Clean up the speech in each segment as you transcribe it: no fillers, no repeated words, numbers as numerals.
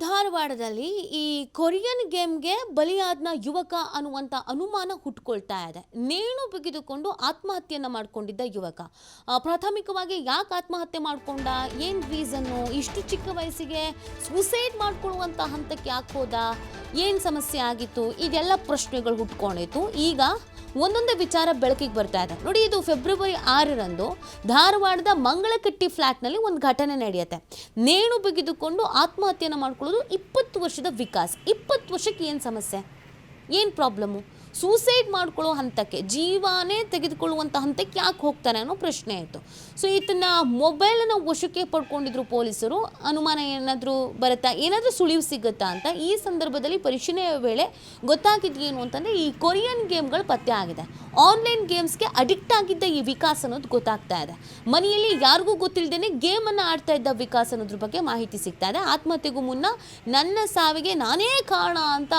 ಧಾರವಾಡದಲ್ಲಿ ಈ ಕೊರಿಯನ್ ಗೇಮ್ಗೆ ಬಲಿಯಾದ ಯುವಕ ಅನ್ನುವಂಥ ಅನುಮಾನ ಹುಟ್ಕೊಳ್ತಾ ಇದೆ. ನೇಣು ಬಿಗಿದುಕೊಂಡು ಆತ್ಮಹತ್ಯೆಯನ್ನು ಮಾಡಿಕೊಂಡಿದ್ದ ಯುವಕ. ಪ್ರಾಥಮಿಕವಾಗಿ ಯಾಕೆ ಆತ್ಮಹತ್ಯೆ ಮಾಡಿಕೊಂಡ, ಏನು ರೀಸನ್ನು, ಇಷ್ಟು ಚಿಕ್ಕ ವಯಸ್ಸಿಗೆ ಸೂಸೈಡ್ ಮಾಡ್ಕೊಳ್ಳುವಂಥ ಹಂತಕ್ಕೆ ಯಾಕೆ ಹೋದ, ಏನು ಸಮಸ್ಯೆ ಆಗಿತ್ತು, ಇದೆಲ್ಲ ಪ್ರಶ್ನೆಗಳು ಹುಟ್ಕೊಂಡಿತ್ತು. ಈಗ ಒಂದೊಂದೇ ವಿಚಾರ ಬೆಳಕಿಗೆ ಬರ್ತಾ ಇದೆ ನೋಡಿ. ಇದು ಫೆಬ್ರವರಿ 6ರಂದು ಧಾರವಾಡದ ಮಂಗಳಕಟ್ಟಿ ಫ್ಲ್ಯಾಟ್ನಲ್ಲಿ ಒಂದು ಘಟನೆ ನಡೆಯುತ್ತೆ. ನೇಣು ಬಿಗಿದುಕೊಂಡು ಆತ್ಮಹತ್ಯೆಯನ್ನು ಮಾಡ್ಕೊಳ್ಳೋದು 20 ವರ್ಷದ ವಿಕಾಸ್. 20 ವರ್ಷಕ್ಕೆ ಏನು ಸಮಸ್ಯೆ, ಏನು ಪ್ರಾಬ್ಲಮ್ಮು, ಸೂಸೈಡ್ ಮಾಡ್ಕೊಳ್ಳೋ ಹಂತಕ್ಕೆ, ಜೀವನೇ ತೆಗೆದುಕೊಳ್ಳುವಂಥ ಹಂತಕ್ಕೆ ಯಾಕೆ ಹೋಗ್ತಾನೆ ಅನ್ನೋ ಪ್ರಶ್ನೆ ಆಯಿತು. ಸೊ ಇದನ್ನು ಮೊಬೈಲನ್ನು ವಶಕ್ಕೆ ಪಡ್ಕೊಂಡಿದ್ರು ಪೊಲೀಸರು. ಅನುಮಾನ ಏನಾದರೂ ಬರುತ್ತಾ, ಏನಾದರೂ ಸುಳಿವು ಸಿಗುತ್ತಾ ಅಂತ ಈ ಸಂದರ್ಭದಲ್ಲಿ ಪರಿಶೀಲನೆಯ ವೇಳೆ ಗೊತ್ತಾಗಿದ್ದು ಅಂತಂದರೆ ಈ ಕೊರಿಯನ್ ಗೇಮ್ಗಳು ಪತ್ತೆ ಆಗಿದೆ. ಆನ್ಲೈನ್ ಗೇಮ್ಸ್ಗೆ ಅಡಿಕ್ಟ್ ಆಗಿದ್ದ ಈ ವಿಕಾಸ್ ಅನ್ನೋದು ಗೊತ್ತಾಗ್ತಾ ಇದೆ. ಮನೆಯಲ್ಲಿ ಯಾರಿಗೂ ಗೊತ್ತಿಲ್ಲದೇ ಗೇಮನ್ನು ಆಡ್ತಾ ಇದ್ದ ವಿಕಾಸ್ ಅನ್ನೋದ್ರ ಬಗ್ಗೆ ಮಾಹಿತಿ ಸಿಗ್ತಾ ಇದೆ. ಆತ್ಮಹತ್ಯೆಗೂ ಮುನ್ನ ನನ್ನ ಸಾವಿಗೆ ನಾನೇ ಕಾರಣ ಅಂತ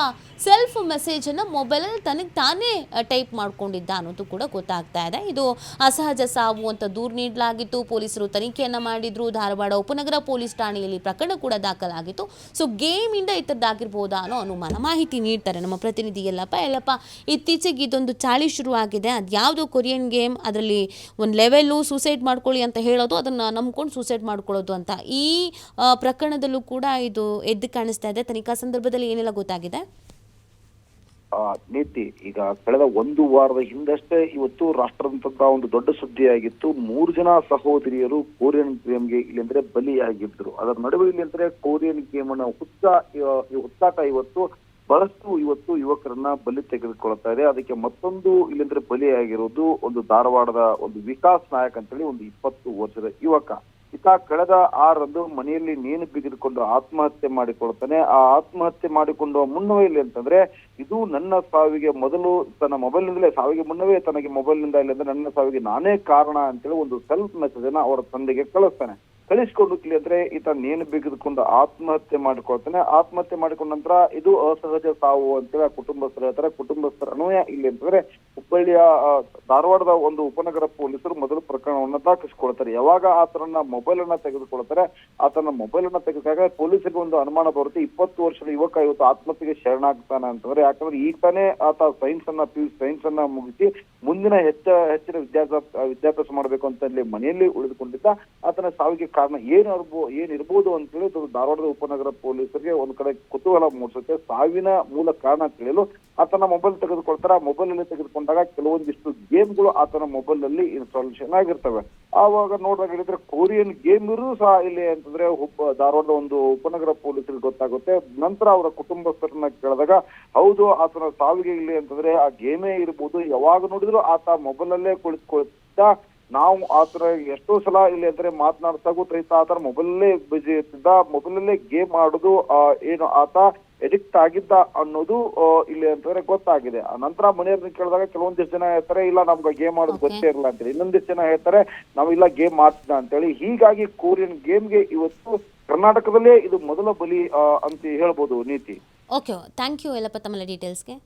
ಸೆಲ್ಫ್ ಮೆಸೇಜನ್ನು ಮೊಬೈಲಲ್ಲಿ ತನಗೆ ತಾನೇ ಟೈಪ್ ಮಾಡ್ಕೊಂಡಿದ್ದ ಅನ್ನೋದು ಕೂಡ ಗೊತ್ತಾಗ್ತಾ ಇದೆ. ಇದು ಅಸಹಜ ಸಾವು ಅಂತ ದೂರು ನೀಡಲಾಗಿತ್ತು. ಪೊಲೀಸರು ತನಿಖೆಯನ್ನು ಮಾಡಿದ್ರು. ಧಾರವಾಡ ಉಪನಗರ ಪೊಲೀಸ್ ಠಾಣೆಯಲ್ಲಿ ಪ್ರಕರಣ ಕೂಡ ದಾಖಲಾಗಿತ್ತು. ಸೊ ಗೇಮಿಂದ ಇದ್ದದ್ದಾಗಿರ್ಬೋದಾ ಅನ್ನೋ ಅನುಮಾನ. ಮಾಹಿತಿ ನೀಡ್ತಾರೆ ನಮ್ಮ ಪ್ರತಿನಿಧಿ ಯಲ್ಲಪ್ಪ. ಇತ್ತೀಚೆಗೆ ಇದೊಂದು ಚಾಳಿ ಶುರುವಾಗಿದೆ. ಅದು ಯಾವುದೋ ಕೊರಿಯನ್ ಗೇಮ್, ಅದರಲ್ಲಿ ಒಂದು ಲೆವೆಲ್ಲು ಸೂಸೈಡ್ ಮಾಡ್ಕೊಳ್ಳಿ ಅಂತ ಹೇಳೋದು, ಅದನ್ನು ನಂಬ್ಕೊಂಡು ಸೂಸೈಡ್ ಮಾಡ್ಕೊಳ್ಳೋದು ಅಂತ. ಈ ಪ್ರಕರಣದಲ್ಲೂ ಕೂಡ ಇದು ಎದ್ದು ಕಾಣಿಸ್ತಾ ಇದೆ. ತನಿಖಾ ಸಂದರ್ಭದಲ್ಲಿ ಏನೆಲ್ಲ ಗೊತ್ತಾಗಿದೆ? ನೀತಿ, ಈಗ ಕಳೆದ ಒಂದು ವಾರದ ಹಿಂದಷ್ಟೇ ಇವತ್ತು ರಾಷ್ಟ್ರದಂತ ಒಂದು ದೊಡ್ಡ ಸುದ್ದಿಯಾಗಿತ್ತು. 3 ಜನ ಸಹೋದರಿಯರು ಕೊರಿಯನ್ ಗೇಮ್ಗೆ ಇಲ್ಲಂದ್ರೆ ಬಲಿಯಾಗಿದ್ರು. ಅದರ ನಡುವೆ ಇಲ್ಲಿ ಅಂದ್ರೆ ಕೊರಿಯನ್ ಗೇಮ್ ಅನ್ನ ಹುಚ್ಚಾಟ ಇವತ್ತು ಬಹಳಷ್ಟು ಯುವಕರನ್ನ ಬಲಿ ತೆಗೆದುಕೊಳ್ತಾ ಇದೆ. ಅದಕ್ಕೆ ಮತ್ತೊಂದು ಇಲ್ಲಂದ್ರೆ ಬಲಿಯಾಗಿರೋದು ಒಂದು ಧಾರವಾಡದ ಒಂದು ವಿಕಾಸ್ ನಾಯಕ್ ಅಂತೇಳಿ ಒಂದು 20 ವರ್ಷದ ಯುವಕ. ಈತ ಕಳೆದ 6ರಂದು ಮನೆಯಲ್ಲಿ ನೇಣು ಬಿಗಿದುಕೊಂಡು ಆತ್ಮಹತ್ಯೆ ಮಾಡಿಕೊಳ್ತಾನೆ. ಆ ಆತ್ಮಹತ್ಯೆ ಮಾಡಿಕೊಂಡು ಮುನ್ನವೇ ಇಲ್ಲಿ ಅಂತಂದ್ರೆ, ಇದು ನನ್ನ ಸಾವಿಗೆ ಮೊದಲು ತನ್ನ ಮೊಬೈಲ್ನಿಂದಲೇ, ಸಾವಿಗೆ ಮುನ್ನವೇ ತನಗೆ ಮೊಬೈಲ್ನಿಂದ ಇಲ್ಲ ಅಂದ್ರೆ ನನ್ನ ಸಾವಿಗೆ ನಾನೇ ಕಾರಣ ಅಂತೇಳಿ ಒಂದು ಸೆಲ್ಫ್ ಮೆಸೇಜ್ ಅನ್ನ ಅವರ ತಂದೆಗೆ ಕಳಿಸ್ಕೊಂಡು ಅಂದ್ರೆ ಈತ ನೇಣು ಬಿಗಿದುಕೊಂಡು ಆತ್ಮಹತ್ಯೆ ಮಾಡಿಕೊಳ್ತಾನೆ. ಆತ್ಮಹತ್ಯೆ ಮಾಡಿಕೊಂಡ ನಂತರ ಇದು ಅಸಹಜ ಸಾವು ಅಂತೇಳಿ ಕುಟುಂಬಸ್ಥರು ಹೇಳ್ತಾರೆ. ಕುಟುಂಬಸ್ಥರ ಅನ್ವಯ ಇಲ್ಲಿ ಅಂತಂದ್ರೆ ಹುಬ್ಬಳ್ಳಿಯ ಧಾರವಾಡದ ಒಂದು ಉಪನಗರ ಪೊಲೀಸರು ಮೊದಲು ಪ್ರಕರಣವನ್ನ ದಾಖಲಿಸಿಕೊಳ್ತಾರೆ. ಯಾವಾಗ ಆತನ ಮೊಬೈಲ್ ಅನ್ನ ತೆಗೆದುಕೊಳ್ತಾರೆ, ಆತನ ಮೊಬೈಲ್ ಅನ್ನ ತೆಗೆದಾಗ ಪೊಲೀಸರಿಗೆ ಒಂದು ಅನುಮಾನ ಬರುತ್ತೆ. 20 ವರ್ಷದ ಯುವಕ ಇವತ್ತು ಆತ್ಮಹತ್ಯೆಗೆ ಶರಣಾಗ್ತಾನೆ ಅಂತಂದ್ರೆ, ಯಾಕಂದ್ರೆ ಈಗ ತಾನೇ ಆತ ಸೈನ್ಸ್ ಅನ್ನ ಮುಗಿಸಿ ಮುಂದಿನ ಹೆಚ್ಚಿನ ವಿದ್ಯಾಭ್ಯಾಸ ಮಾಡಬೇಕು ಅಂತ ಅಲ್ಲಿ ಮನೆಯಲ್ಲಿ ಉಳಿದುಕೊಂಡಿದ್ದ. ಆತನ ಸಾವಿಗೆ ಕಾರಣ ಏನಿರ್ಬೋದು ಅಂತೇಳಿ ಧಾರವಾಡದ ಉಪನಗರ ಪೊಲೀಸರಿಗೆ ಒಂದ್ ಕಡೆ ಕುತೂಹಲ ಮೂಡಿಸುತ್ತೆ. ಸಾವಿನ ಮೂಲ ಕಾರಣ ತಿಳಿಯಲು ಆತನ ಮೊಬೈಲ್ ತೆಗೆದುಕೊಳ್ತಾರೆ. ಆ ಮೊಬೈಲ್ ಅಲ್ಲಿ ತೆಗೆದುಕೊಂಡಾಗ ಕೆಲವೊಂದಿಷ್ಟು ಗೇಮ್ಗಳು ಆತನ ಮೊಬೈಲ್ ಅಲ್ಲಿ ಇನ್ಸ್ಟಾಲೇಷನ್ ಆಗಿರ್ತವೆ. ಆವಾಗ ನೋಡಿದಾಗ ಹೇಳಿದ್ರೆ ಕೊರಿಯನ್ ಗೇಮ್ ಸಹ ಇಲ್ಲಿ ಅಂತಂದ್ರೆ ಧಾರವಾಡದ ಒಂದು ಉಪನಗರ ಪೊಲೀಸರಿಗೆ ಗೊತ್ತಾಗುತ್ತೆ. ನಂತರ ಅವರ ಕುಟುಂಬಸ್ಥರನ್ನ ಕೇಳಿದಾಗ ಹೌದು, ಆತನ ಸಾವಿಗೆ ಇಲ್ಲಿ ಅಂತಂದ್ರೆ ಆ ಗೇಮೇ ಇರ್ಬೋದು. ಯಾವಾಗ ನೋಡಿದ್ರು ಆತ ಮೊಬೈಲ್ ಅಲ್ಲೇ ಕುಳಿತುಕೊಳ್ತಿದ್ದ. ನಾವು ಆತರ ಎಷ್ಟೋ ಸಲ ಇಲ್ಲಿ ಅಂದ್ರೆ ಮಾತನಾಡ್ತಾಗೂ ರೈತ ಆತರ ಮೊಬೈಲಲ್ಲೇ ಬಿಜಿ ಇರ್ತಿದ್ದ. ಮೊಬೈಲಲ್ಲೇ ಗೇಮ್ ಆಡೋದು ಏನು ಆತ ಎಡಿಕ್ಟ್ ಆಗಿದ್ದ ಅನ್ನೋದು ಇಲ್ಲಿ ಅಂತಂದ್ರೆ ಗೊತ್ತಾಗಿದೆ. ಆ ನಂತರ ಮನೆಯವ್ರನ್ನ ಕೇಳಿದಾಗ ಕೆಲವೊಂದಿಷ್ಟು ಜನ ಹೇಳ್ತಾರೆ ಇಲ್ಲ ನಮ್ಗೆ ಗೇಮ್ ಆಡೋದು ಗೊತ್ತೇ ಇರಲ್ಲ ಅಂತೇಳಿ. ಇನ್ನೊಂದಿಷ್ಟು ಜನ ಹೇಳ್ತಾರೆ ನಾವು ಇಲ್ಲ ಗೇಮ್ ಆಡ್ತಿದ್ದ ಅಂತೇಳಿ. ಹೀಗಾಗಿ ಕೊರಿಯನ್ ಗೇಮ್ಗೆ ಇವತ್ತು ಕರ್ನಾಟಕದಲ್ಲೇ ಇದು ಮೊದಲ ಬಲಿ ಅಂತ ಹೇಳ್ಬೋದು. ನೀತಿ, ಓಕೆ, ಥ್ಯಾಂಕ್ ಯು ಯಲ್ಲಪ್ಪ ತಮ್ಮ ಡೀಟೇಲ್ಸ್ಗೆ.